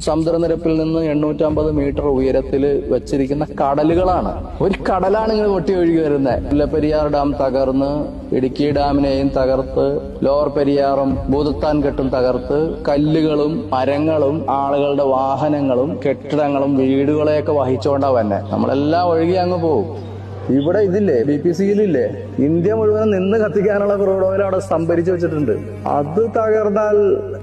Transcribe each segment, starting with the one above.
സമുദ്രനിരപ്പിൽ നിന്ന് 850 മീറ്റർ ഉയരത്തിൽ വെച്ചിരിക്കുന്ന കടലുകളാണ്. ഒരു കടലാണ് ഇങ്ങനെ പൊട്ടി ഒഴുകി വരുന്നത്. മുല്ലപ്പെരിയാർ ഡാം തകർന്ന് ഇടുക്കി ഡാമിനെയും തകർത്ത് ലോവർ പെരിയാറും ഭൂതത്താൻ കെട്ടും തകർത്ത് കല്ലുകളും മരങ്ങളും ആളുകളുടെ വാഹനങ്ങളും കെട്ടിടങ്ങളും വീടുകളെയൊക്കെ വഹിച്ചുകൊണ്ടാ വന്നെ. നമ്മളെല്ലാം ഒഴുകി അങ്ങ് പോകും. ഇവിടെ ഇതില്ലേ, BPCL-ഇല്ലേ, ഇന്ത്യ മുഴുവൻ നിന്ന് കത്തിക്കാനുള്ള ക്രൂഡ് ഓയിൽ അവിടെ സംഭരിച്ചു വെച്ചിട്ടുണ്ട്. അത് തകർന്നാൽ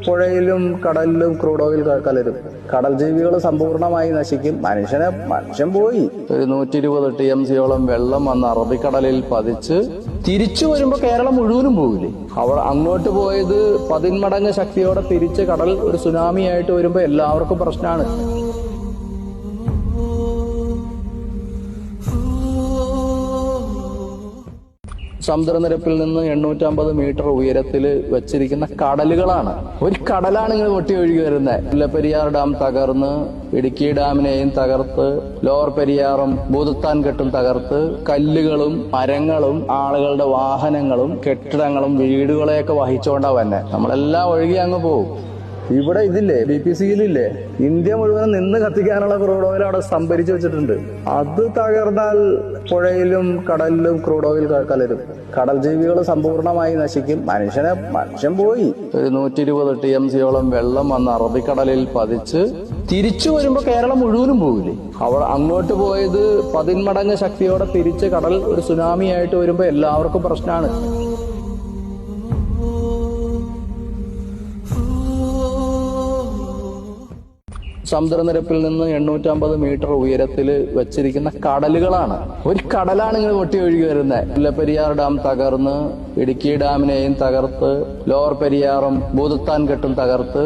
പുഴയിലും കടലിലും ക്രൂഡ് ഓയിൽ കലരും. കടൽ ജീവികൾ സമ്പൂർണമായി നശിക്കും. മനുഷ്യൻ പോയി. ഒരു 120 TMC-യോളം വെള്ളം വന്ന് അറബിക്കടലിൽ പതിച്ച് തിരിച്ചു വരുമ്പോ കേരളം മുഴുവനും പോകില്ലേ? അവിടെ അങ്ങോട്ട് പോയത് 10 മടങ്ങ് ശക്തിയോടെ തിരിച്ച് കടൽ ഒരു സുനാമിയായിട്ട് വരുമ്പോ എല്ലാവർക്കും പ്രശ്നമാണ്. സമുദ്രനിരപ്പിൽ നിന്ന് 850 മീറ്റർ ഉയരത്തിൽ വെച്ചിരിക്കുന്ന കടലുകളാണ്. ഒരു കടലാണ് ഇങ്ങനെ പൊട്ടി ഒഴുകി വരുന്നത്. മുല്ലപ്പെരിയാർ ഡാം തകർന്ന് ഇടുക്കി ഡാമിനെയും തകർത്ത് ലോവർ പെരിയാറും ഭൂതത്താൻ കെട്ടും തകർത്ത് കല്ലുകളും മരങ്ങളും ആളുകളുടെ വാഹനങ്ങളും കെട്ടിടങ്ങളും വീടുകളെയൊക്കെ വഹിച്ചുകൊണ്ടാ വന്നെ. നമ്മളെല്ലാം ഒഴുകി അങ്ങ് പോകും. ഇവിടെ ഇതില്ലേ, BPCL-ഇല്ലേ, ഇന്ത്യ മുഴുവൻ നിന്ന് കത്തിക്കാനുള്ള ക്രൂഡ് ഓയിൽ അവിടെ സംഭരിച്ചു വെച്ചിട്ടുണ്ട്. അത് തകർന്നാൽ പുഴയിലും കടലിലും ക്രൂഡ് ഓയിൽ കലരും. കടൽ ജീവികൾ സമ്പൂർണമായി നശിക്കും. മനുഷ്യൻ പോയി. ഒരു 120 TMC-യോളം വെള്ളം വന്ന് അറബിക്കടലിൽ പതിച്ച് തിരിച്ചു വരുമ്പോ കേരളം മുഴുവനും പോകില്ലേ? അവിടെ അങ്ങോട്ട് പോയത് 10 മടങ്ങ് ശക്തിയോടെ തിരിച്ച് കടൽ ഒരു സുനാമിയായിട്ട് വരുമ്പോ എല്ലാവർക്കും പ്രശ്നമാണ്. സമുദ്രനിരപ്പിൽ നിന്ന് 850 മീറ്റർ ഉയരത്തിൽ വെച്ചിരിക്കുന്ന കടലുകളാണ്. ഒരു കടലാണ് ഇങ്ങനെ പൊട്ടി ഒഴുകി വരുന്നത്. മുല്ലപ്പെരിയാർ ഡാം തകർന്ന് ഇടുക്കി ഡാമിനെയും തകർത്ത് ലോവർ പെരിയാറും ഭൂതത്താൻ കെട്ടും തകർത്ത്